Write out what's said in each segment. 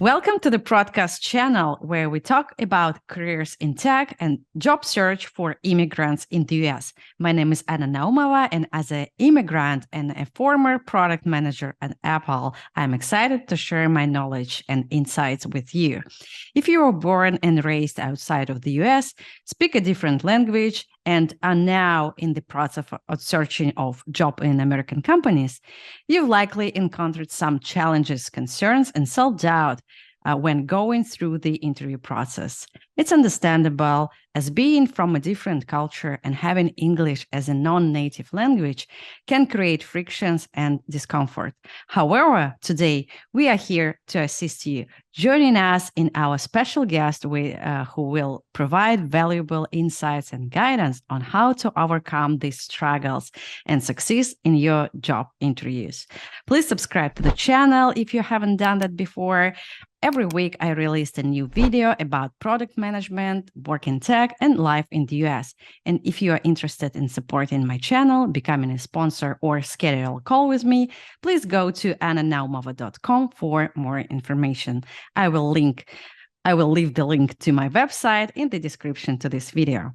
Welcome to the Prodcast channel, where we talk about careers in tech and job search for immigrants in the US. My name is Anna Naumova, and as an immigrant and a former product manager at Apple, I'm excited to share my knowledge and insights with you. If you were born and raised outside of the US, speak a different language, and are now in the process of searching of job in American companies, you've likely encountered some challenges, concerns, and self-doubt when going through the interview process. It's understandable, as being from a different culture and having English as a non-native language can create frictions and discomfort. However, today we are here to assist you. Joining us in our special guest who will provide valuable insights and guidance on how to overcome these struggles and succeed in your job interviews. Please subscribe to the channel if you haven't done that before. Every week, I release a new video about product management, work in tech, and life in the US. And if you are interested in supporting my channel, becoming a sponsor, or schedule a call with me, please go to annanaumova.com for more information. I will leave the link to my website in the description to this video.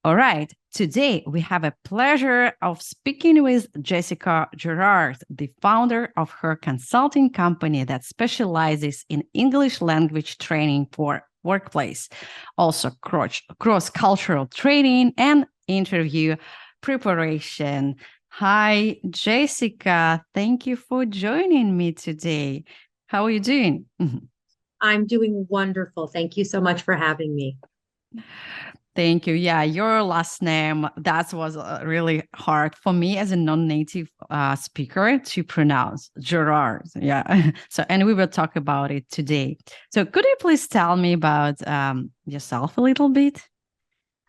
All right, today we have a pleasure of speaking with Jessica Gerard, the founder of her consulting company that specializes in English language training for workplace, also cross-cultural training and interview preparation. Hi, Jessica. Thank you for joining me today. How are you doing? I'm doing wonderful. Thank you so much for having me. Thank you. Yeah, your last name, that was really hard for me as a non-native speaker to pronounce, Gerard. Yeah. And we will talk about it today. So could you please tell me about yourself a little bit?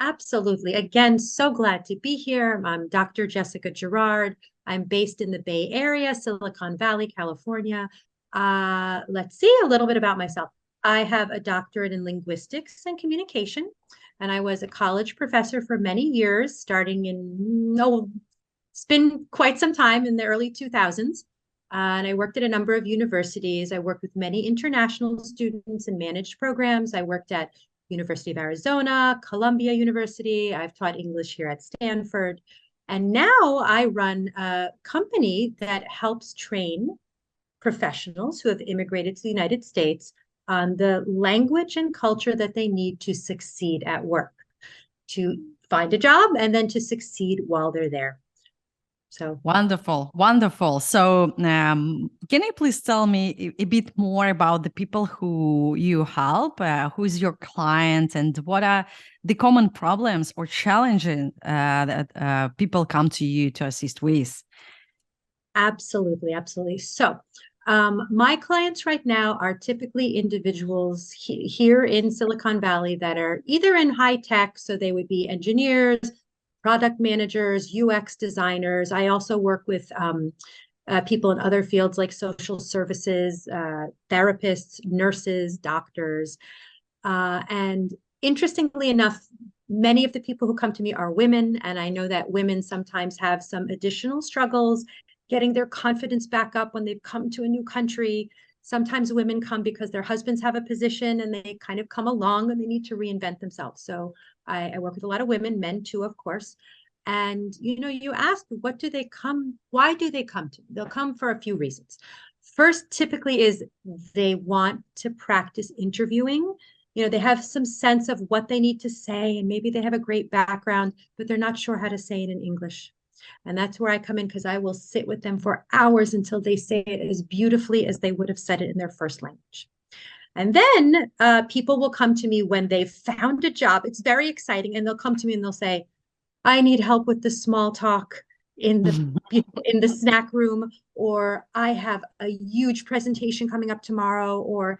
Absolutely. Again, so glad to be here. I'm Dr. Jessica Gerard. I'm based in the Bay Area, Silicon Valley, California. Let's see a little bit about myself. I have a doctorate in linguistics and communication. And I was a college professor for many years, starting it's been quite some time in the early 2000s. And I worked at a number of universities. I worked with many international students and managed programs. I worked at University of Arizona, Columbia University. I've taught English here at Stanford. And now I run a company that helps train professionals who have immigrated to the United States on the language and culture that they need to succeed at work, to find a job, and then to succeed while they're there. So wonderful. So can you please tell me a bit more about the people who you help, who's your client, and what are the common problems or challenges that people come to you to assist with? Absolutely. So my clients right now are typically individuals here in Silicon Valley that are either in high tech, so they would be engineers, product managers, UX designers. I also work with people in other fields like social services, therapists, nurses, doctors. And interestingly enough, many of the people who come to me are women, and I know that women sometimes have some additional struggles getting their confidence back up when they've come to a new country. Sometimes women come because their husbands have a position and they kind of come along and they need to reinvent themselves. So I work with a lot of women, men too, of course. And, you ask, why do they come to me? They'll come for a few reasons. First, typically is they want to practice interviewing. They have some sense of what they need to say, and maybe they have a great background, but they're not sure how to say it in English. And that's where I come in, because I will sit with them for hours until they say it as beautifully as they would have said it in their first language. And then people will come to me when they've found a job. It's very exciting. And they'll come to me and they'll say, I need help with the small talk in the snack room, or I have a huge presentation coming up tomorrow, or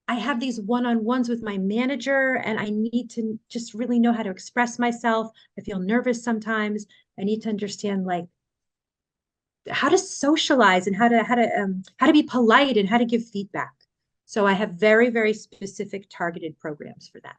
I have these one-on-ones with my manager and I need to just really know how to express myself. I feel nervous sometimes. I need to understand how to socialize and how to be polite and how to give feedback. So I have very, very specific targeted programs for that.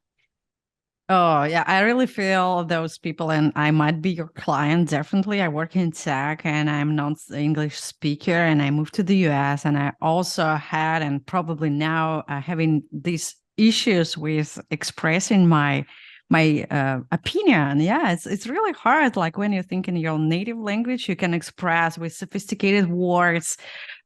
Oh, yeah, I really feel those people, and I might be your client. Definitely. I work in tech and I'm not English speaker, and I moved to the US, and I also had, and probably now having these issues with expressing my opinion. Yeah, it's really hard. Like when you think in your native language, you can express with sophisticated words,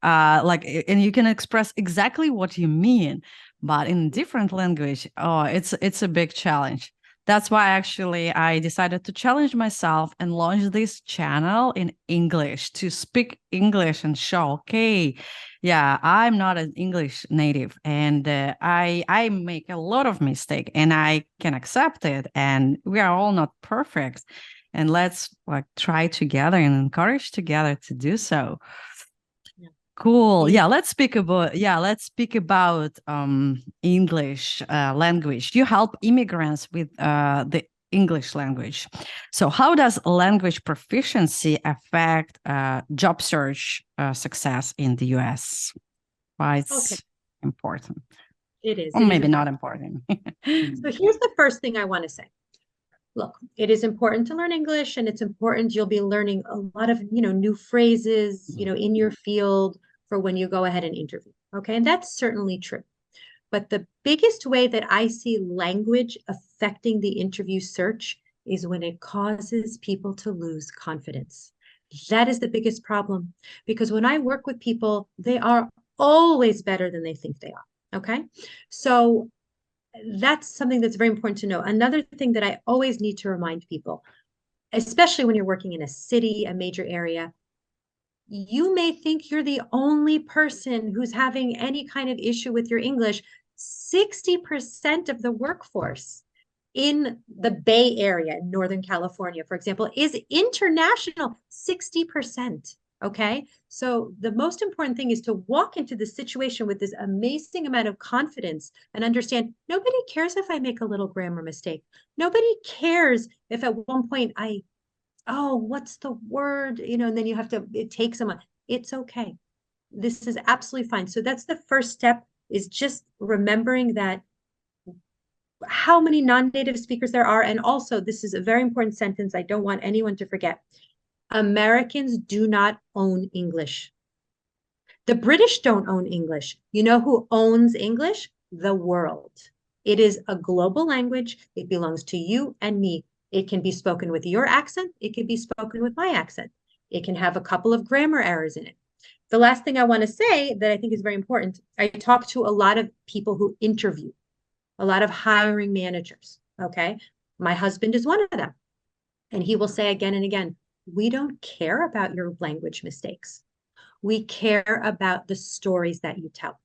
and you can express exactly what you mean. But in different language, oh, it's a big challenge. That's why actually I decided to challenge myself and launch this channel in English to speak English and show, okay, yeah, I'm not an English native, and I make a lot of mistake, and I can accept it, and we are all not perfect, and let's like try together and encourage together to do so. Cool. Yeah. Let's speak about English language. You help immigrants with the English language. So how does language proficiency affect job search success in the US? Why Okay. it's important? It is. Or It is maybe not important. important. So here's the first thing I want to say. Look, it is important to learn English, and it's important you'll be learning a lot of, new phrases, in your field for when you go ahead and interview. Okay. And that's certainly true. But the biggest way that I see language affecting the interview search is when it causes people to lose confidence. That is the biggest problem because when I work with people, they are always better than they think they are. Okay. So that's something that's very important to know. Another thing that I always need to remind people, especially when you're working in a city, a major area, you may think you're the only person who's having any kind of issue with your English. 60% of the workforce in the Bay Area, Northern California, for example, is international. 60%. Okay. So the most important thing is to walk into the situation with this amazing amount of confidence and understand nobody cares if I make a little grammar mistake. Nobody cares if at one point oh, what's the word? And then you have to, it takes someone. It's okay. This is absolutely fine. So that's the first step is just remembering that how many non-native speakers there are. And also, this is a very important sentence I don't want anyone to forget. Americans do not own English. The British don't own English. You know who owns English? The world. It is a global language. It belongs to you and me. It can be spoken with your accent. It can be spoken with my accent. It can have a couple of grammar errors in it. The last thing I want to say that I think is very important, I talk to a lot of people who interview, a lot of hiring managers. Okay. My husband is one of them. And he will say again and again, we don't care about your language mistakes. We care about the stories that you tell.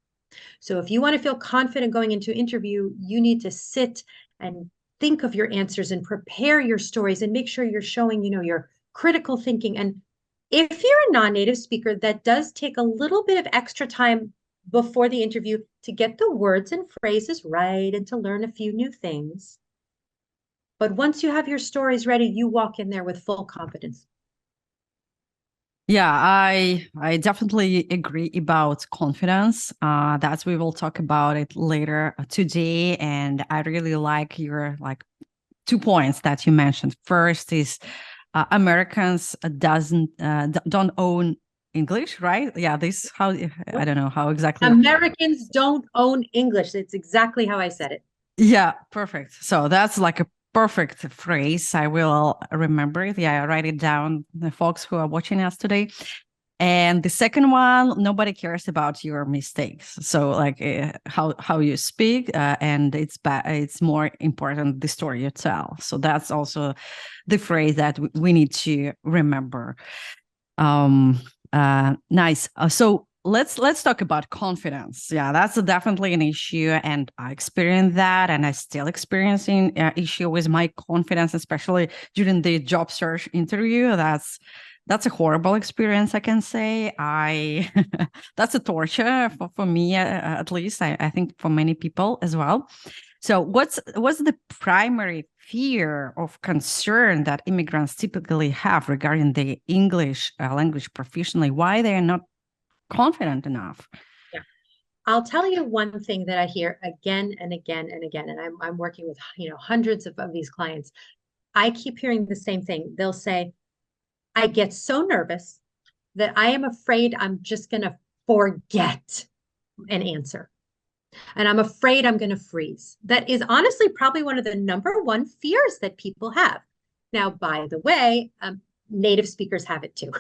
So if you want to feel confident going into an interview, you need to sit and think of your answers and prepare your stories and make sure you're showing, your critical thinking. And if you're a non-native speaker, that does take a little bit of extra time before the interview to get the words and phrases right and to learn a few new things. But once you have your stories ready, you walk in there with full confidence. Yeah, I definitely agree about confidence. That's we will talk about it later today, and I really like your 2 points that you mentioned. First is Americans don't own English, right? Yeah, this how I don't know how exactly. Americans don't own English. It's exactly how I said it. Yeah, perfect. So that's like a perfect phrase. I will remember it. Yeah, I write it down, the folks who are watching us today. And the second one, nobody cares about your mistakes. So like how you speak, and it's more important the story you tell. So that's also the phrase that we need to remember. Nice. So let's talk about confidence. Yeah, that's definitely an issue, and I experienced that, and I still experiencing issue with my confidence, especially during the job search interview. That's a horrible experience, I can say. I That's a torture for me, at least. I think for many people as well. So what's the primary fear of concern that immigrants typically have regarding the English language proficiently? Why they are not confident enough? Yeah. I'll tell you one thing that I hear again and again and again, and I'm working with, hundreds of these clients. I keep hearing the same thing. They'll say, I get so nervous that I am afraid I'm just going to forget an answer. And I'm afraid I'm going to freeze. That is honestly probably one of the number one fears that people have. Now, by the way, native speakers have it too.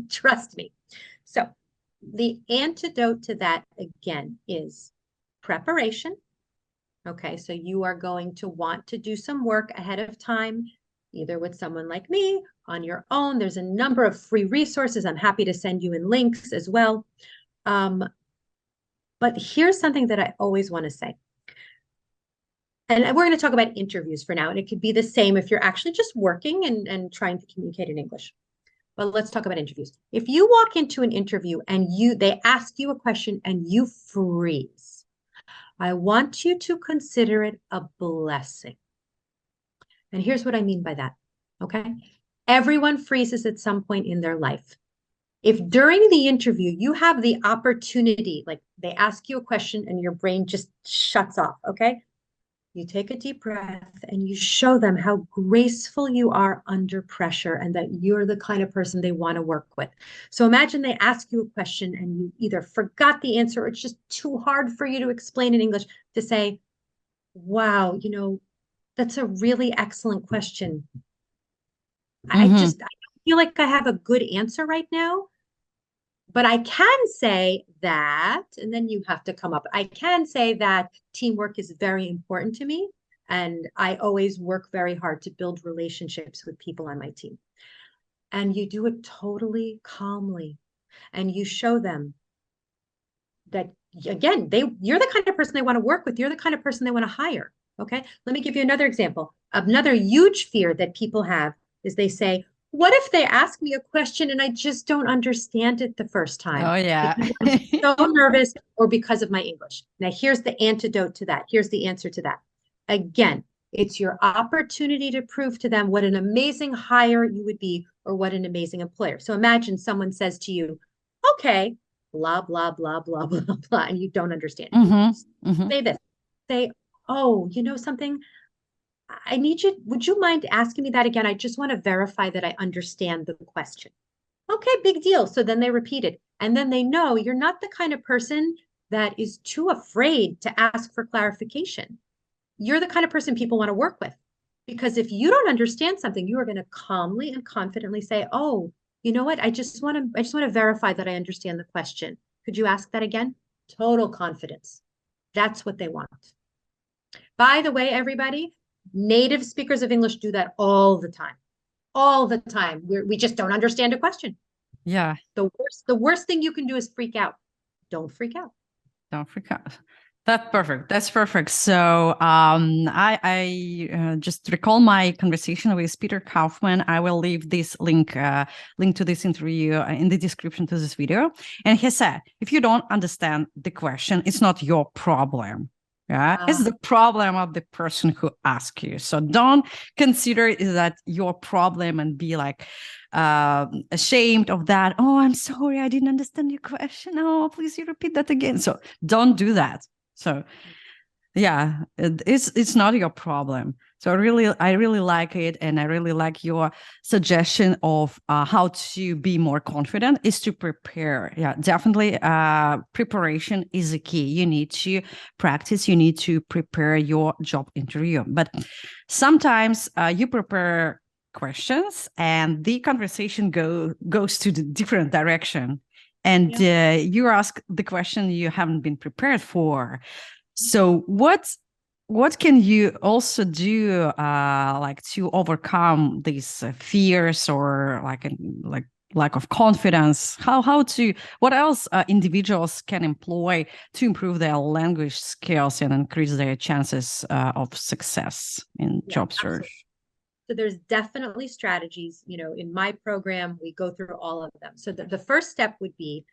Trust me. So the antidote to that, again, is preparation. Okay, so you are going to want to do some work ahead of time, either with someone like me, on your own. There's a number of free resources. I'm happy to send you in links as well. But here's something that I always want to say. And we're going to talk about interviews for now. And it could be the same if you're actually just working and trying to communicate in English. But let's talk about interviews. If you walk into an interview and they ask you a question and you freeze, I want you to consider it a blessing. And here's what I mean by that. Okay. Everyone freezes at some point in their life. If during the interview you have the opportunity, like they ask you a question and your brain just shuts off, okay? You take a deep breath and you show them how graceful you are under pressure and that you're the kind of person they want to work with. So imagine they ask you a question and you either forgot the answer or it's just too hard for you to explain in English, to say, wow, that's a really excellent question. I feel like I have a good answer right now, but I can say that, and then you have to come up. I can say that teamwork is very important to me, and I always work very hard to build relationships with people on my team. And you do it totally calmly, and you show them that, again, you're the kind of person they want to work with. You're the kind of person they want to hire. Okay, let me give you another example. Another huge fear that people have is they say, what if they ask me a question and I just don't understand it the first time? Oh, yeah. I'm so nervous or because of my English. Now, here's the antidote to that. Here's the answer to that. Again, it's your opportunity to prove to them what an amazing hire you would be or what an amazing employer. So imagine someone says to you, okay, blah, blah, blah, blah, blah, blah, and you don't understand. Say this. Say, oh, you know something? Would you mind asking me that again? I just want to verify that I understand the question. Okay, big deal. So then they repeat it. And then they know you're not the kind of person that is too afraid to ask for clarification. You're the kind of person people want to work with. Because if you don't understand something, you are going to calmly and confidently say, oh, you know what? I just want to verify that I understand the question. Could you ask that again? Total confidence. That's what they want. By the way, everybody, native speakers of English do that all the time. All the time. We just don't understand a question. Yeah. The worst thing you can do is freak out. Don't freak out. Don't freak out. That's perfect. That's perfect. So I just recall my conversation with Peter Kaufman. I will leave this link to this interview in the description to this video. And he said, if you don't understand the question, it's not your problem. Yeah, it's the problem of the person who asked you. So don't consider that your problem and be like ashamed of that. Oh, I'm sorry, I didn't understand your question. Oh, please you repeat that again. So don't do that. So yeah, it's not your problem. So I really like it, and I really like your suggestion of how to be more confident is to prepare. Yeah, definitely. Preparation is the key. You need to practice. You need to prepare your job interview. But sometimes you prepare questions, and the conversation goes to the different direction, and you ask the question you haven't been prepared for. So what can you also do like to overcome these fears or like lack of confidence? What else individuals can employ to improve their language skills and increase their chances of success in job search? Absolutely. So there's definitely strategies, in my program, we go through all of them. So the first step would be,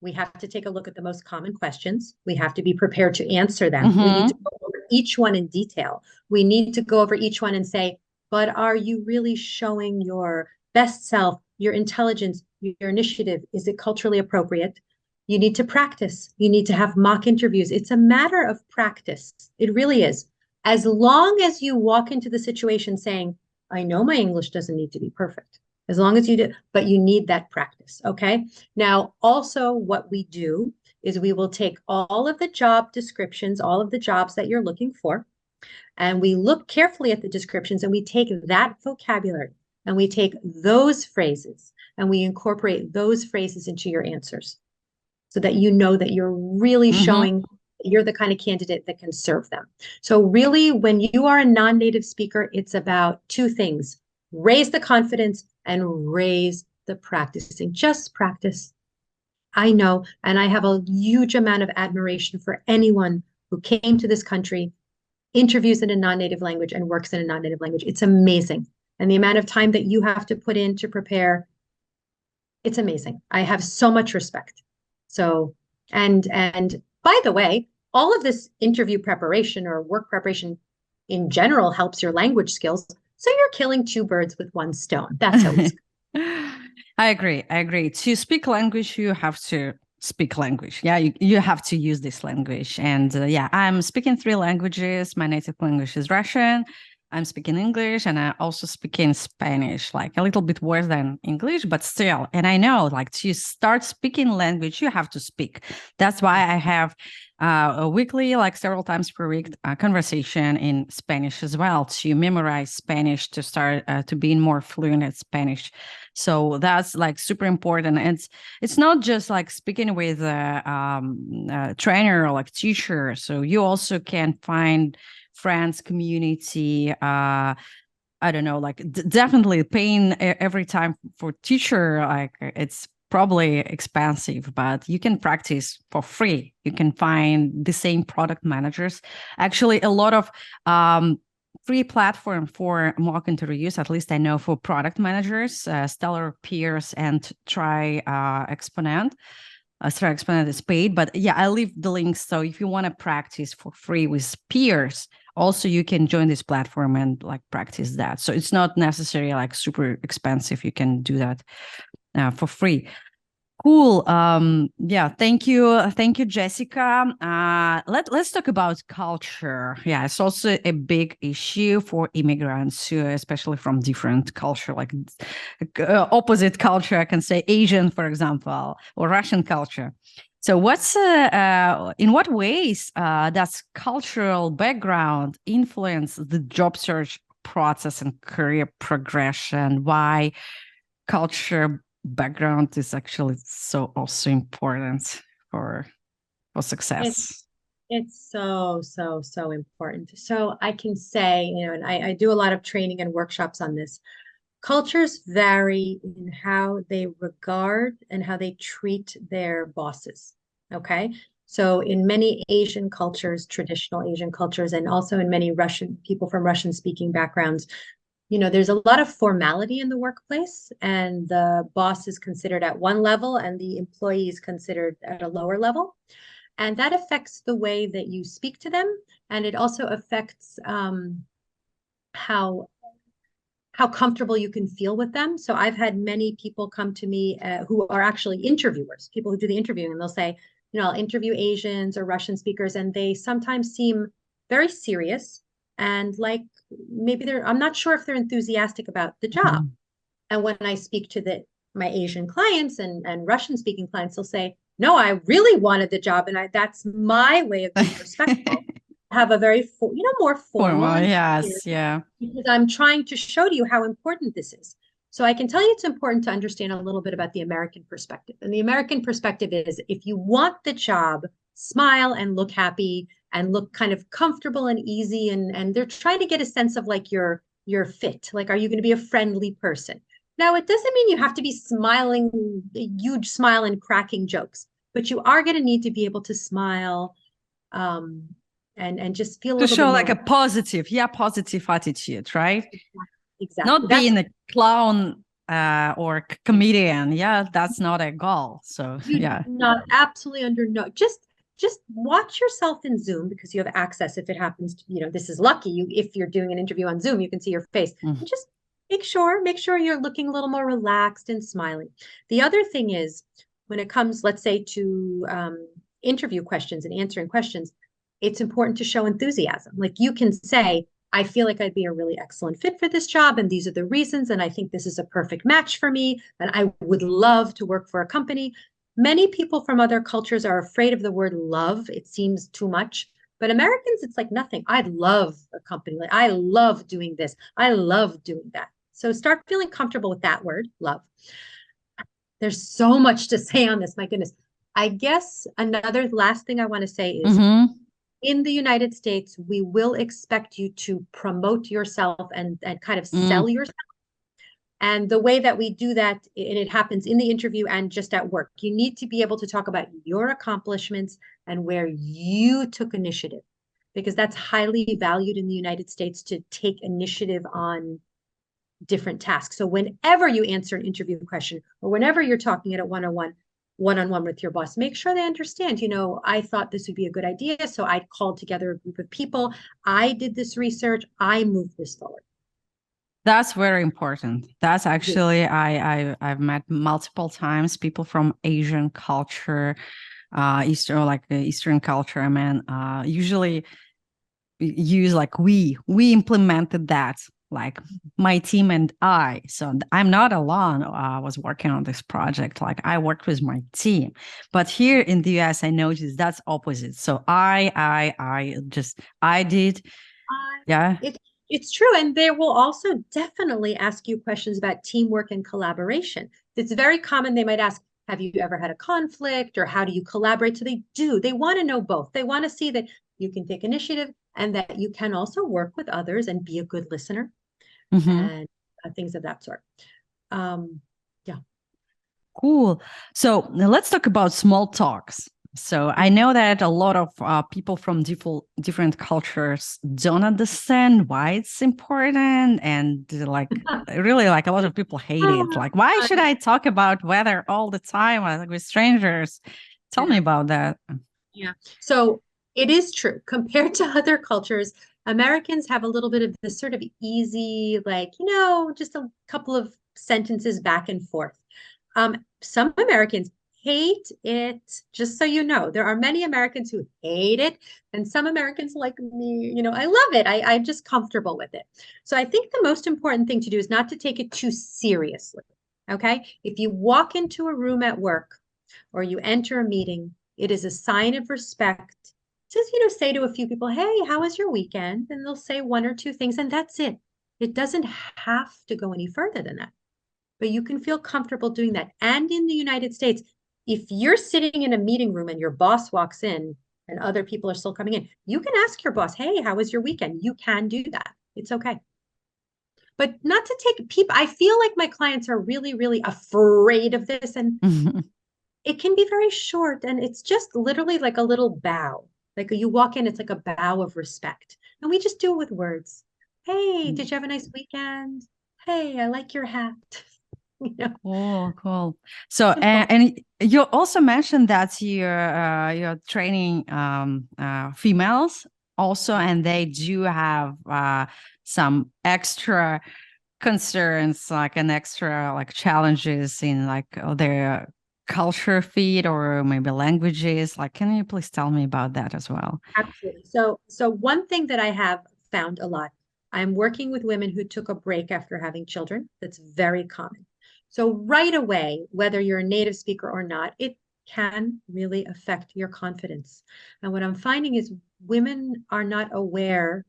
we have to take a look at the most common questions. We have to be prepared to answer them. We need to go over each one in detail. We need to go over each one and say, but are you really showing your best self, your intelligence, your initiative? Is it culturally appropriate? You need to practice. You need to have mock interviews. It's a matter of practice. It really is. As long as you walk into the situation saying, I know my English doesn't need to be perfect. As long as you do, but you need that practice. Okay. Now, also, what we do is we will take all of the job descriptions, all of the jobs that you're looking for, and we look carefully at the descriptions and we take that vocabulary and we take those phrases and we incorporate those phrases into your answers so that you know that you're really showing you're the kind of candidate that can serve them. So really, when you are a non-native speaker, it's about two things: raise the confidence and raise the practicing. Just practice. I know, and I have a huge amount of admiration for anyone who came to this country, interviews in a non-native language, and works in a non-native language. It's amazing. And the amount of time that you have to put in to prepare, it's amazing. I have so much respect. So, and by the way, all of this interview preparation or work preparation in general helps your language skills. So you're killing two birds with one stone. That's always good. I agree. I agree. To speak language, you have to speak language. Yeah, you have to use this language. And yeah, I'm speaking 3 languages. My native language is Russian. I'm speaking English, and I also speak in Spanish, like a little bit worse than English, but still. And I know, like, to start speaking language, you have to speak. That's why I have a weekly, like several times per week, conversation in Spanish as well, to memorize Spanish, to start to being more fluent at Spanish. So that's like super important. And it's not just like speaking with a trainer or like teacher. So you also can find friends, community, I don't know, like definitely paying every time for teacher, like it's probably expensive, but you can practice for free. You can find the same product managers. Actually, a lot of free platform for mock interviews, at least I know for product managers, Stellar, Peers, and Try Exponent. Try Exponent is paid, but yeah, I leave the links. So if you want to practice for free with peers, also you can join this platform and like practice that. So it's not necessarily like super expensive. You can do that for free. Cool. Yeah, thank you, Jessica. Let's talk about culture. Yeah, it's also a big issue for immigrants, especially from different culture, like opposite culture. I can say Asian, for example, or Russian culture. So, in what ways does cultural background influence the job search process and career progression? Why culture background is actually so also important for success? It's so important. So I can say, and I do a lot of training and workshops on this. Cultures vary in how they regard and how they treat their bosses. Okay. So in many Asian cultures, traditional Asian cultures, and also in many Russian people from Russian speaking backgrounds, there's a lot of formality in the workplace, and the boss is considered at one level and the employee is considered at a lower level. And that affects the way that you speak to them. And it also affects how comfortable you can feel with them. So I've had many people come to me who are actually interviewers, people who do the interviewing, and they'll say, I'll interview Asians or Russian speakers, and they sometimes seem very serious and like maybe I'm not sure if they're enthusiastic about the job. Mm-hmm. And when I speak to my Asian clients and Russian speaking clients, they'll say, no, I really wanted the job. And that's my way of being respectful. Have a very, more formal. Yes. Yeah. Because I'm trying to show to you how important this is. So I can tell you it's important to understand a little bit about the American perspective. And the American perspective is, if you want the job, smile and look happy and look kind of comfortable and easy. And they're trying to get a sense of like your fit. Like, are you going to be a friendly person? Now, it doesn't mean you have to be smiling, a huge smile and cracking jokes, but you are going to need to be able to smile and just feel to show like a positive attitude, right? Exactly. Not being a clown or comedian. Yeah, that's not a goal. So yeah. Not absolutely under no. Just watch yourself in Zoom, because you have access. If it happens to, this is lucky. If you're doing an interview on Zoom, you can see your face. Mm-hmm. Just make sure you're looking a little more relaxed and smiling. The other thing is, when it comes, let's say, to interview questions and answering questions, it's important to show enthusiasm. Like you can say, I feel like I'd be a really excellent fit for this job, and these are the reasons, and I think this is a perfect match for me, and I would love to work for a company. Many people from other cultures are afraid of the word love. It seems too much. But Americans, it's like nothing. I love a company. Like I love doing this. I love doing that. So start feeling comfortable with that word, love. There's so much to say on this. My goodness. I guess another last thing I want to say is in the United States, we will expect you to promote yourself and kind of sell yourself. And the way that we do that, and it happens in the interview and just at work, you need to be able to talk about your accomplishments and where you took initiative, because that's highly valued in the United States to take initiative on different tasks. So whenever you answer an interview question or whenever you're talking at a one-on-one with your boss, make sure they understand, I thought this would be a good idea. So I called together a group of people. I did this research. I moved this forward. That's very important. That's actually, I've met multiple times people from Asian culture, Eastern culture. I mean, usually use like we implemented that, like my team and I. So I'm not alone. I was working on this project. Like I worked with my team, but here in the US, I noticed that's opposite. So I did. Yeah. It's true. And they will also definitely ask you questions about teamwork and collaboration. It's very common. They might ask, have you ever had a conflict, or how do you collaborate? So they do. They want to know both. They want to see that you can take initiative and that you can also work with others and be a good listener and things of that sort. Yeah. Cool. So now let's talk about small talks. So I know that a lot of people from different cultures don't understand why it's important, and like really, like a lot of people hate it. Like, why should I talk about weather all the time, like with strangers? Tell me about that. Yeah. So it is true. Compared to other cultures, Americans have a little bit of this sort of easy, like, just a couple of sentences back and forth. Some Americans hate it. Just so you know, there are many Americans who hate it, and some Americans like me, I love it. I'm just comfortable with it. So I think the most important thing to do is not to take it too seriously. Okay. If you walk into a room at work or you enter a meeting, it is a sign of respect. Just, say to a few people, hey, how was your weekend? And they'll say one or two things, and that's it. It doesn't have to go any further than that. But you can feel comfortable doing that. And in the United States, if you're sitting in a meeting room and your boss walks in and other people are still coming in, you can ask your boss, hey, how was your weekend? You can do that. It's okay. But not to take people, I feel like my clients are really, really afraid of this. And it can be very short. And it's just literally like a little bow. Like you walk in, it's like a bow of respect. And we just do it with words. Hey, did you have a nice weekend? Hey, I like your hat. Oh, cool. So, and you also mentioned that you're training females also, and they do have some extra concerns, like an extra like challenges in like their culture feed or maybe languages. Like, can you please tell me about that as well? Absolutely. So one thing that I have found a lot, I'm working with women who took a break after having children. That's very common. So right away, whether you're a native speaker or not, it can really affect your confidence. And what I'm finding is women are not aware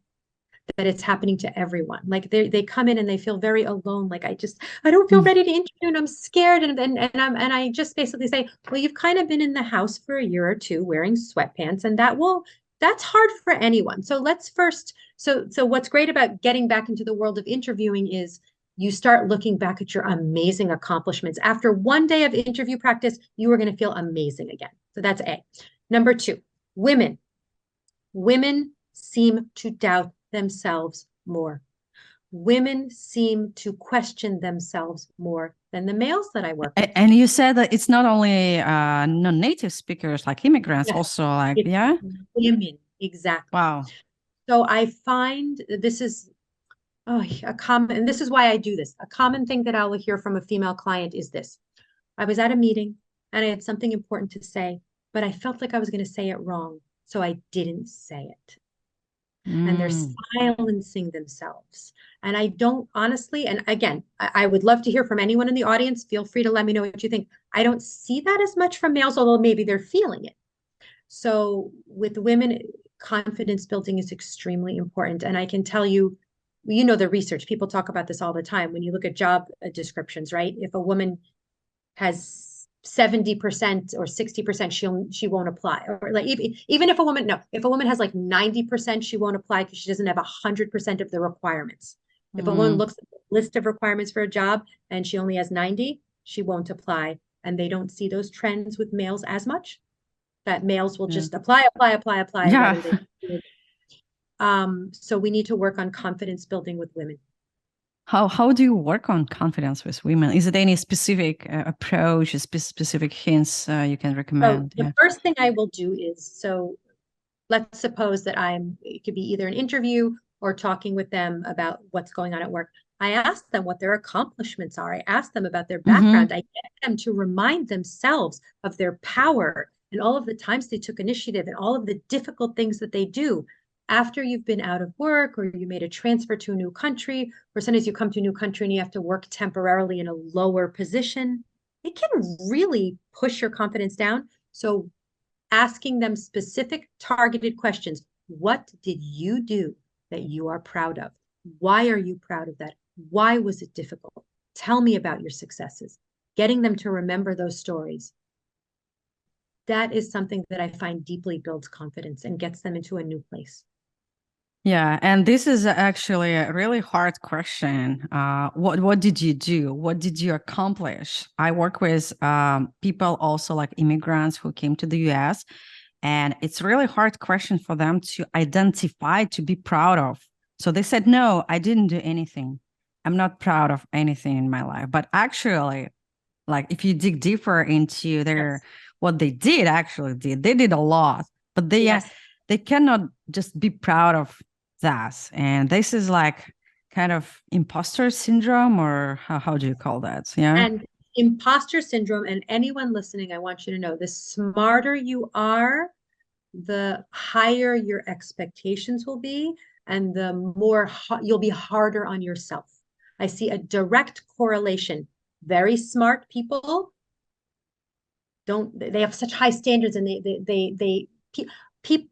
that it's happening to everyone. Like they come in and they feel very alone. Like I don't feel ready to interview and I'm scared. And I just basically say, well, you've kind of been in the house for a year or two wearing sweatpants, and that's hard for anyone. So let's first, so what's great about getting back into the world of interviewing is you start looking back at your amazing accomplishments. After one day of interview practice, you are going to feel amazing again. So that's A. Number two, women seem to doubt themselves more. Women seem to question themselves more than the males that I work with. And you said that it's not only non-native speakers, like immigrants, yes. Also like, yeah? Women, exactly. Wow. So I find this is a common, and this is why I do this. A common thing that I will hear from a female client is this. I was at a meeting and I had something important to say, but I felt like I was going to say it wrong. So I didn't say it. And they're silencing themselves. And I don't honestly, and again, I would love to hear from anyone in the audience. Feel free to let me know what you think. I don't see that as much from males, although maybe they're feeling it. So with women, confidence building is extremely important. And I can tell you, you know, the research, people talk about this all the time. When you look at job descriptions, right? If a woman has 70% or 60%, she won't apply. Or like even if a woman, no, if a woman has like 90%, she won't apply because she doesn't have 100% of the requirements. If a woman looks at the list of requirements for a job and she only has 90, she won't apply. And they don't see those trends with males as much. That males will just apply. Yeah. So we need to work on confidence building with women. How do you work on confidence with women? Is it any specific approach, specific hints you can recommend? So the first thing I will do is, so let's suppose that it could be either an interview or talking with them about what's going on at work. I ask them what their accomplishments are. I ask them about their background. I get them to remind themselves of their power and all of the times they took initiative and all of the difficult things that they do. After you've been out of work or you made a transfer to a new country, or sometimes you come to a new country and you have to work temporarily in a lower position, it can really push your confidence down. So asking them specific targeted questions. What did you do that you are proud of? Why are you proud of that? Why was it difficult? Tell me about your successes. Getting them to remember those stories. That is something that I find deeply builds confidence and gets them into a new place. Yeah, and this is actually a really hard question. What did you do? What did you accomplish? I work with people also like immigrants who came to the US, and it's a really hard question for them to identify, to be proud of. So they said, no, I didn't do anything. I'm not proud of anything in my life. But actually, like if you dig deeper into what they did, they did a lot, but they cannot just be proud of that. And this is like kind of imposter syndrome, or how do you call that? Yeah. And imposter syndrome, and anyone listening, I want you to know, the smarter you are, the higher your expectations will be, and the more you'll be harder on yourself. I see a direct correlation. Very smart people they have such high standards, and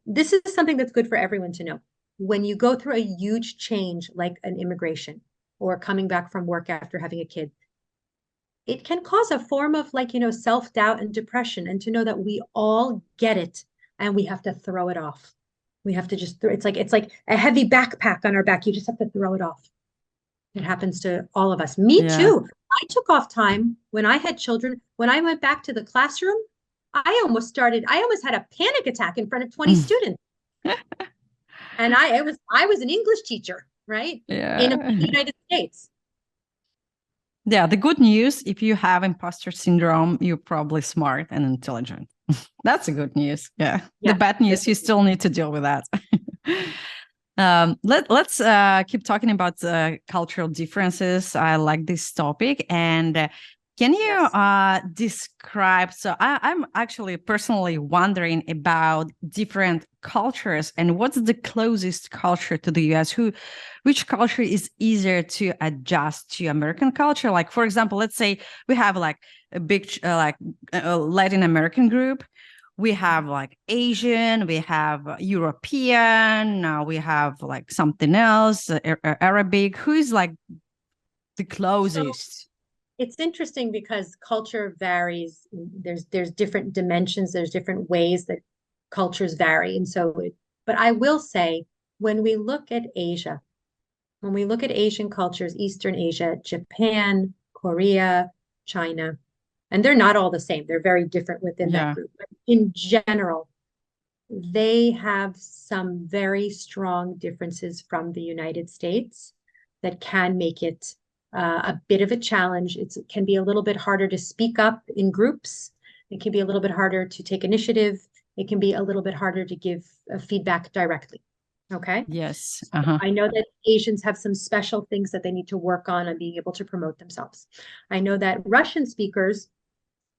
this is something that's good for everyone to know. When you go through a huge change like an immigration or coming back from work after having a kid, it can cause a form of self-doubt and depression, and to know that we all get it and we have to throw it off. We have to just it's like a heavy backpack on our back. You just have to throw it off. It happens to all of us. Me too. I took off time when I had children. When I went back to the classroom, I almost had a panic attack in front of 20 students. And I was an English teacher, right? In the United States. Yeah, the good news, if you have imposter syndrome, you're probably smart and intelligent. That's the good news. Yeah. The bad news, you still need to deal with that. Let's keep talking about cultural differences. I like this topic. And can you describe? So I'm actually personally wondering about different cultures and what's the closest culture to the US? Which culture is easier to adjust to American culture? Like, for example, let's say we have like a big Latin American group. We have like Asian, we have European, now we have like something else, Arabic. Who is like the closest? So it's interesting because culture varies. There's different dimensions. There's different ways that cultures vary. And so, but I will say, when we look at Asia, when we look at Asian cultures, Eastern Asia, Japan, Korea, China, and they're not all the same. They're very different within that group. But in general, they have some very strong differences from the United States that can make it a bit of a challenge. It can be a little bit harder to speak up in groups. It can be a little bit harder to take initiative. It can be a little bit harder to give feedback directly. Okay. Yes. I know that Asians have some special things that they need to work on being able to promote themselves. I know that Russian speakers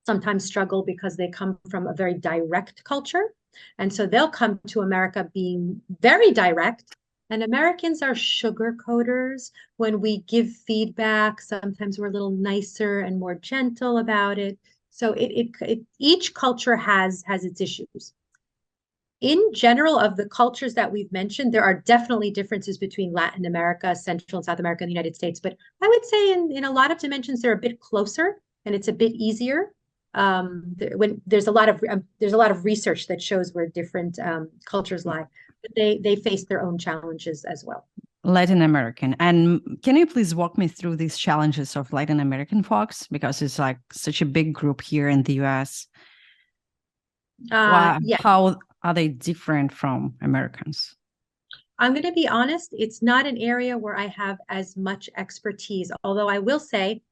sometimes struggle because they come from a very direct culture. And so they'll come to America being very direct. And Americans are sugar coaters. When we give feedback, sometimes we're a little nicer and more gentle about it. So each culture has its issues. In general, of the cultures that we've mentioned, there are definitely differences between Latin America, Central and South America, and the United States. But I would say in a lot of dimensions, they're a bit closer and it's a bit easier. When there's a lot of research that shows where different cultures lie, but they face their own challenges as well. Latin American. And can you please walk me through these challenges of Latin American folks? Because it's like such a big group here in the US. Yeah. How are they different from Americans? I'm going to be honest, it's not an area where I have as much expertise, although I will say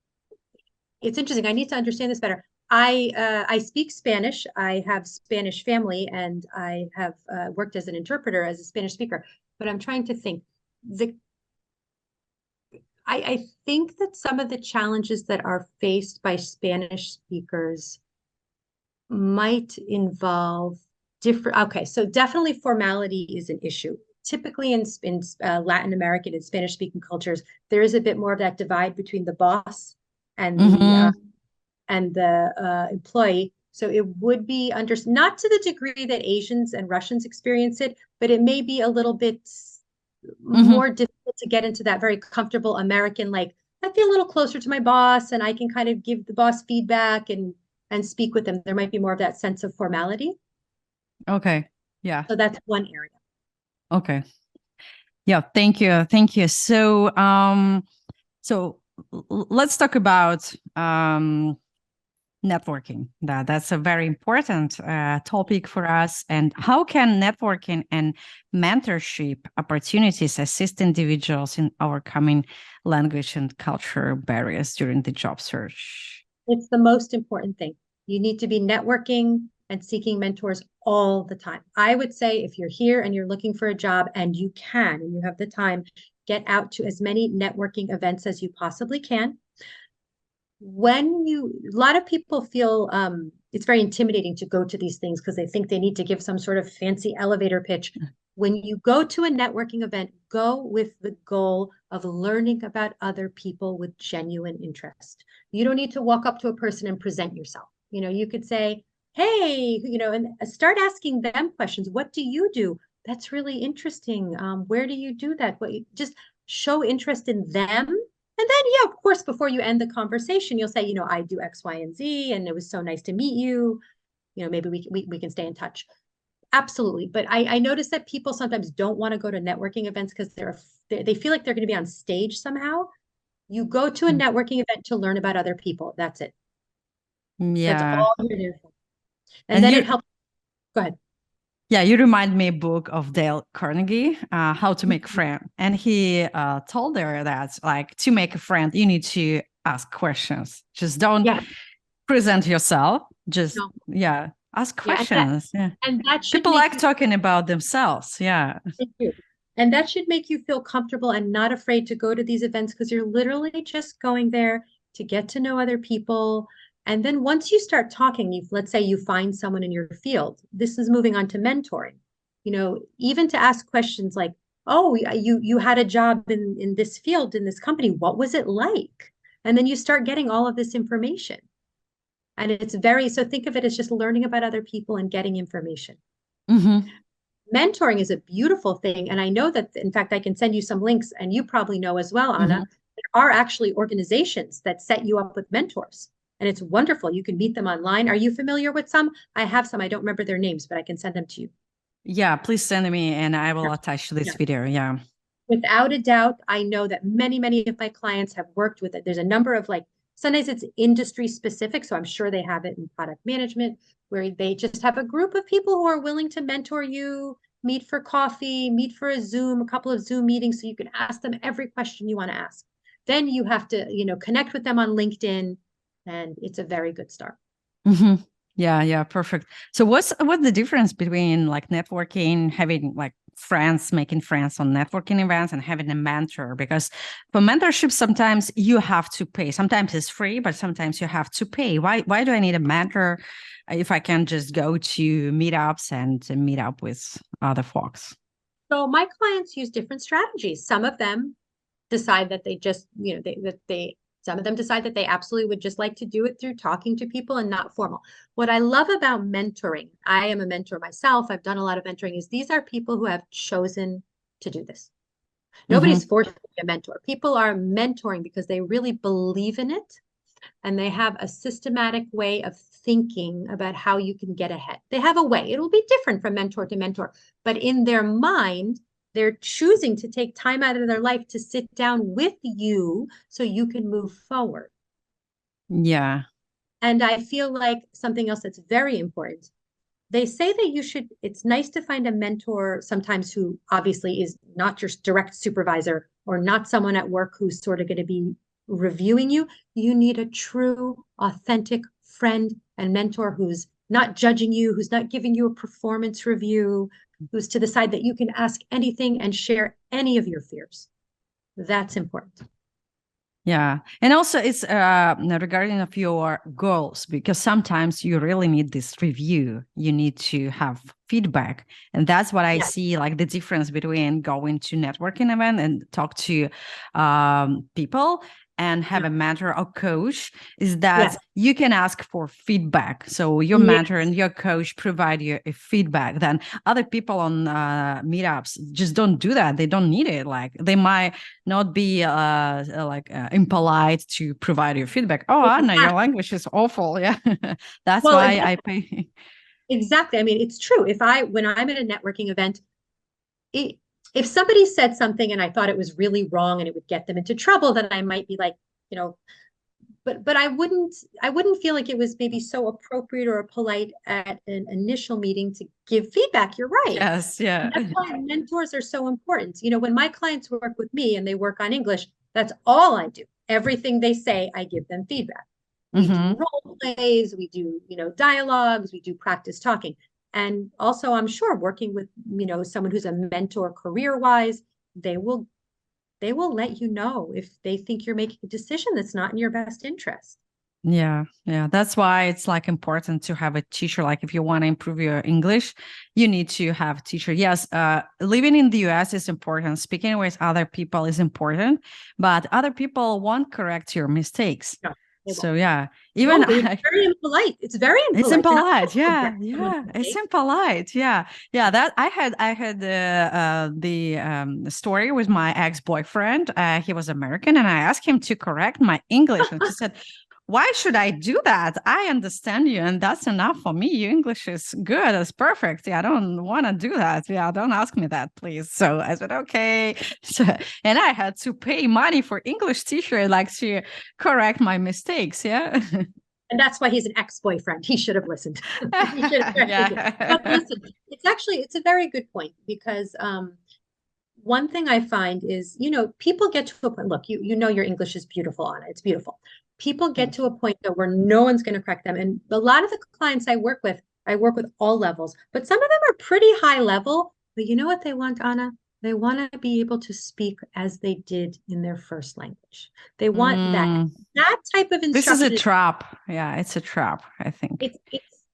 it's interesting. I need to understand this better. I speak Spanish. I have Spanish family, and I have worked as an interpreter, as a Spanish speaker. But I'm trying to think. I think that some of the challenges that are faced by Spanish speakers might involve different. Okay, so definitely formality is an issue. Typically in Latin American and Spanish-speaking cultures, there is a bit more of that divide between the boss and the employee. So it would be not to the degree that Asians and Russians experience it, but it may be a little bit more difficult to get into that very comfortable American, like I feel a little closer to my boss and I can kind of give the boss feedback and speak with them. There might be more of that sense of formality. Okay. Yeah. So that's one area. Okay. Yeah. Thank you. Thank you. So, let's talk about networking. That's a very important topic for us. And how can networking and mentorship opportunities assist individuals in overcoming language and culture barriers during the job search? It's the most important thing. You need to be networking and seeking mentors all the time. I would say if you're here and you're looking for a job and you can, and you have the time, get out to as many networking events as you possibly can. A lot of people feel it's very intimidating to go to these things because they think they need to give some sort of fancy elevator pitch. When you go to a networking event, go with the goal of learning about other people with genuine interest. You don't need to walk up to a person and present yourself. You could say, hey, and start asking them questions. What do you do? That's really interesting. Where do you do that? Just show interest in them. And then, yeah, of course, before you end the conversation, you'll say, I do X, Y, and Z, and it was so nice to meet you. Maybe we can stay in touch. Absolutely. But I notice that people sometimes don't want to go to networking events because they feel like they're going to be on stage somehow. You go to a networking event to learn about other people. That's it. Yeah. That's all you're there for. And then it helps. Go ahead. Yeah, you remind me a book of Dale Carnegie, How to Make a Friend. And he told her that, like, to make a friend, you need to ask questions. Just don't present yourself. Just, ask questions. And that should people like talking about themselves. Yeah. And that should make you feel comfortable and not afraid to go to these events because you're literally just going there to get to know other people. And then once you start talking, let's say you find someone in your field, this is moving on to mentoring, even to ask questions like, oh, you had a job in this field, in this company, what was it like? And then you start getting all of this information. And so think of it as just learning about other people and getting information. Mentoring is a beautiful thing. And I know that, in fact, I can send you some links and you probably know as well, Anna, there are actually organizations that set you up with mentors. And it's wonderful. You can meet them online. Are you familiar with some? I have some. I don't remember their names, but I can send them to you. Yeah, please send me and I will attach to this video. Yeah. Without a doubt, I know that many, many of my clients have worked with it. There's a number of sometimes it's industry specific. So I'm sure they have it in product management where they just have a group of people who are willing to mentor you, meet for coffee, meet for a couple of Zoom meetings. So you can ask them every question you want to ask. Then you have to, connect with them on LinkedIn. And it's a very good start. Yeah, perfect. So what's the difference between like networking, having like friends, making friends on networking events, and having a mentor? Because for mentorship, sometimes you have to pay. Sometimes it's free, but sometimes you have to pay. Why do I need a mentor if I can just go to meetups and meet up with other folks? So my clients use different strategies. Some of them decide that they just, some of them decide that they absolutely would just like to do it through talking to people and not formal. What I love about mentoring, I am a mentor myself, I've done a lot of mentoring, is these are people who have chosen to do this. Nobody's forced to be a mentor. People are mentoring because they really believe in it and they have a systematic way of thinking about how you can get ahead. They have a way. It will be different from mentor to mentor, but in their mind, they're choosing to take time out of their life to sit down with you so you can move forward. Yeah. And I feel like something else that's very important. They say that it's nice to find a mentor sometimes who obviously is not your direct supervisor or not someone at work who's sort of going to be reviewing you. You need a true, authentic friend and mentor who's not judging you, who's not giving you a performance review, who's to the side that you can ask anything and share any of your fears. That's important. Yeah. And also it's regarding of your goals, because sometimes you really need this review. You need to have feedback. And that's what I see, like the difference between going to networking event and talk to people and have a mentor or coach is that you can ask for feedback. So your mentor and your coach provide you a feedback. Then other people on meetups just don't do that. They don't need it. Like they might not be impolite to provide you feedback. Oh, Anna, your language is awful. Yeah, that's why I pay. Exactly. I mean, it's true. When I'm at a networking event, if somebody said something and I thought it was really wrong and it would get them into trouble, then I might be like, but I wouldn't feel like it was maybe so appropriate or polite at an initial meeting to give feedback. You're right. Yes, yeah. And that's why mentors are so important. When my clients work with me and they work on English, that's all I do. Everything they say, I give them feedback. We do role plays, we do, dialogues, we do practice talking. And also, I'm sure working with, someone who's a mentor career-wise, they will let you know if they think you're making a decision that's not in your best interest. Yeah. That's why it's like important to have a teacher. Like if you want to improve your English, you need to have a teacher. Yes, living in the US is important. Speaking with other people is important, but other people won't correct your mistakes. No. So yeah, even it's very impolite. It's very impolite. It's impolite. Yeah. It's impolite. Yeah. That I had the story with my ex-boyfriend. He was American, and I asked him to correct my English, and he said, "Why should I do that? I understand you, and that's enough for me. Your English is good. It's perfect. Yeah, I don't want to do that. Yeah, don't ask me that, please." So I said, "Okay." So, and I had to pay money for English teacher, like to correct my mistakes. Yeah. And that's why he's an ex-boyfriend. He should have listened. He should have But listen, it's a very good point because one thing I find is, people get to a point, look, your English is beautiful, Anna. It's beautiful. People get to a point though where no one's going to correct them. And a lot of the clients I work with all levels, but some of them are pretty high level. But you know what they want, Anna? They want to be able to speak as they did in their first language. They want that type of instruction. This is a trap. Yeah, it's a trap, I think.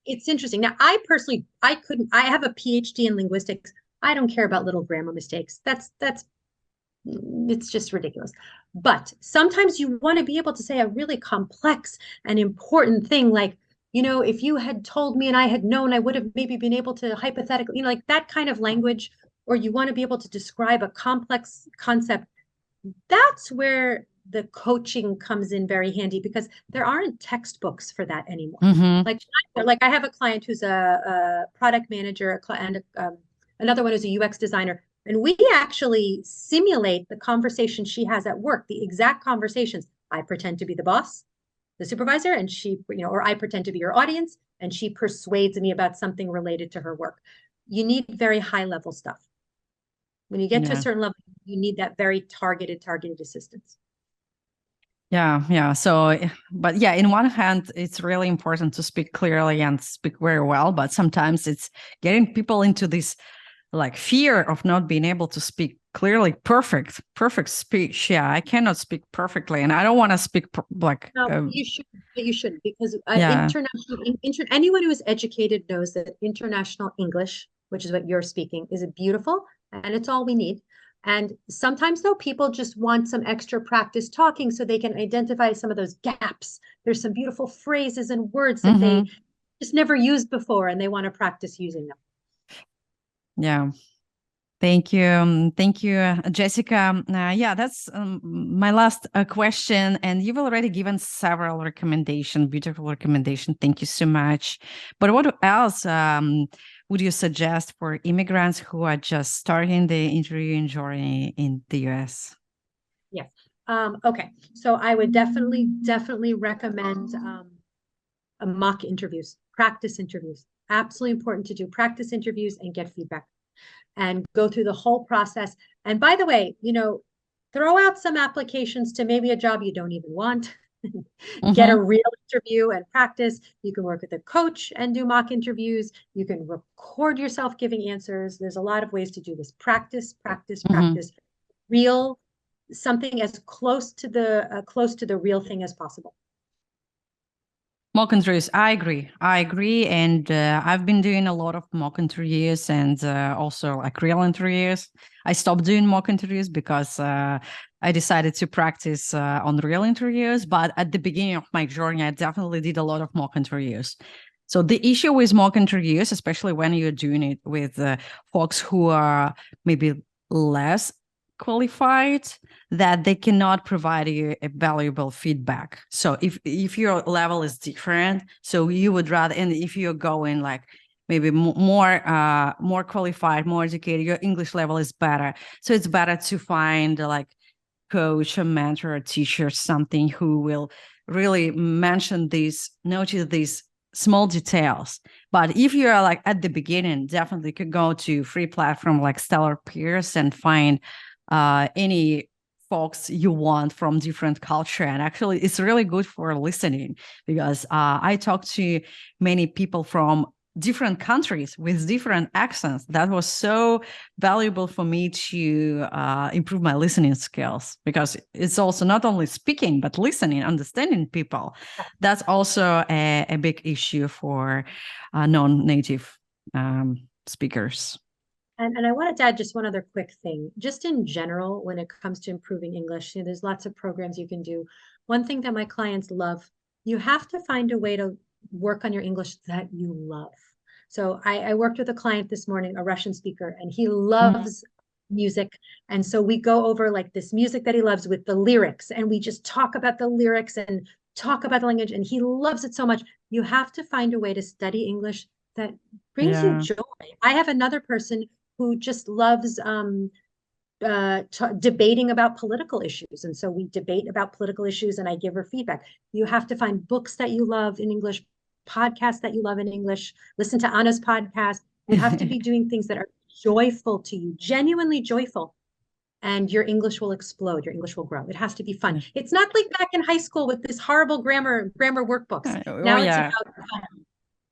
It's interesting. Now, I personally, I have a PhD in linguistics. I don't care about little grammar mistakes. It's just ridiculous. But sometimes you want to be able to say a really complex and important thing like, if you had told me and I had known, I would have maybe been able to hypothetically, like that kind of language, or you want to be able to describe a complex concept. That's where the coaching comes in very handy because there aren't textbooks for that anymore. Like I have a client who's a product manager and another one who's a UX designer. And we actually simulate the conversation she has at work, the exact conversations. I pretend to be the boss, the supervisor, and she, or I pretend to be your audience, and she persuades me about something related to her work. You need very high level stuff. When you get to a certain level, you need that very targeted assistance. Yeah. So, but yeah, in one hand, it's really important to speak clearly and speak very well, but sometimes it's getting people into this like fear of not being able to speak clearly, perfect speech. Yeah, I cannot speak perfectly, and I don't want to speak No, you should, but you shouldn't, because yeah. anyone who is educated knows that international English, which is what you're speaking, is beautiful and it's all we need. And sometimes, though, people just want some extra practice talking so they can identify some of those gaps. There's some beautiful phrases and words that they just never used before, and they want to practice using them. Yeah. Thank you. Thank you, Jessica. Yeah, that's my last question. And you've already given several recommendations, beautiful recommendation. Thank you so much. But what else would you suggest for immigrants who are just starting the interviewing journey in the US? Yes. Okay. So I would definitely recommend mock interviews, practice interviews. Absolutely important to do practice interviews and get feedback and go through the whole process. And by the way, throw out some applications to maybe a job you don't even want. Get a real interview and practice. You can work with a coach and do mock interviews. You can record yourself giving answers. There's a lot of ways to do this. Practice. Real, something as close to the real thing as possible. Mock interviews, I agree. And I've been doing a lot of mock interviews and also like real interviews. I stopped doing mock interviews because I decided to practice on real interviews. But at the beginning of my journey, I definitely did a lot of mock interviews. So the issue with mock interviews, especially when you're doing it with folks who are maybe less qualified, that they cannot provide you a valuable feedback. So if your level is different, so you would rather, and if you're going like maybe more qualified, more educated, your English level is better. So it's better to find like coach, a mentor, a teacher, something who will really notice these small details. But if you're like at the beginning, definitely could go to free platform like Stellar Peers and find any folks you want from different culture. And actually it's really good for listening because I talk to many people from different countries with different accents. That was so valuable for me to improve my listening skills, because it's also not only speaking but listening, understanding people. That's also a big issue for non-native speakers. And I wanted to add just one other quick thing. Just in general, when it comes to improving English, there's lots of programs you can do. One thing that my clients love, you have to find a way to work on your English that you love. So I worked with a client this morning, a Russian speaker, and he loves music. And so we go over like this music that he loves with the lyrics, and we just talk about the lyrics and talk about the language, and he loves it so much. You have to find a way to study English that brings you joy. I have another person who just loves debating about political issues. And so we debate about political issues and I give her feedback. You have to find books that you love in English, podcasts that you love in English, listen to Anna's podcast. You have to be doing things that are joyful to you, genuinely joyful. And your English will explode. Your English will grow. It has to be fun. It's not like back in high school with this horrible grammar workbooks. Now it's about fun.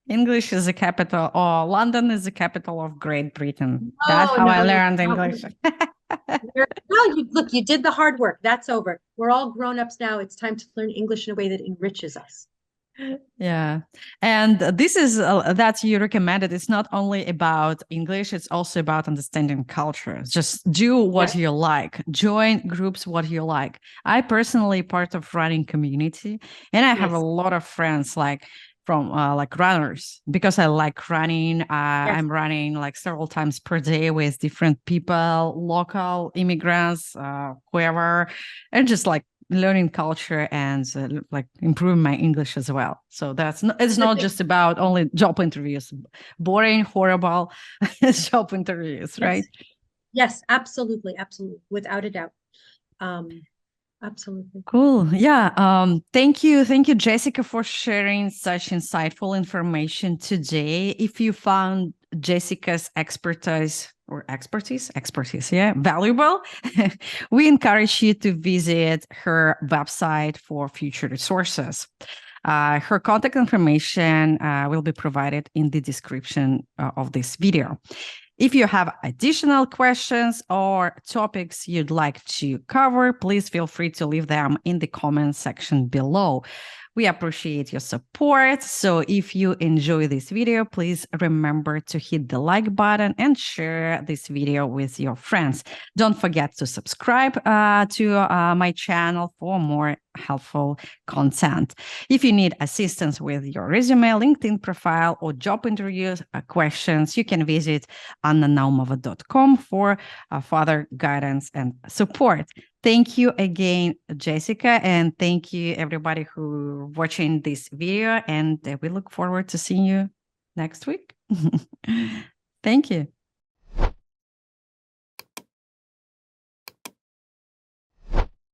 English is the capital, or London is the capital of Great Britain. That's how I learned English. Look, you did the hard work. That's over. We're all grown-ups now. It's time to learn English in a way that enriches us. Yeah. And this is that you recommended. It's not only about English, it's also about understanding culture. Just do what you like. Join groups what you like. I personally part of running community, and I have a lot of friends from like runners, because I like running. I'm running like several times per day with different people, local immigrants, whoever, and just like learning culture and like improving my English as well. So it's not just about only job interviews, boring, horrible job interviews, right? Yes, absolutely, without a doubt. Absolutely. Cool. Yeah. Thank you, Jessica, for sharing such insightful information today. If you found Jessica's expertise or expertise, yeah, valuable, we encourage you to visit her website for future resources. Her contact information will be provided in the description of this video. If you have additional questions or topics you'd like to cover, please feel free to leave them in the comments section below. We appreciate your support. So if you enjoy this video, please remember to hit the like button and share this video with your friends. Don't forget to subscribe to my channel for more helpful content. If you need assistance with your resume, LinkedIn profile, or job interview questions, you can visit annanaumova.com for further guidance and support. Thank you again, Jessica, and thank you everybody who watching this video, and we look forward to seeing you next week. Thank you.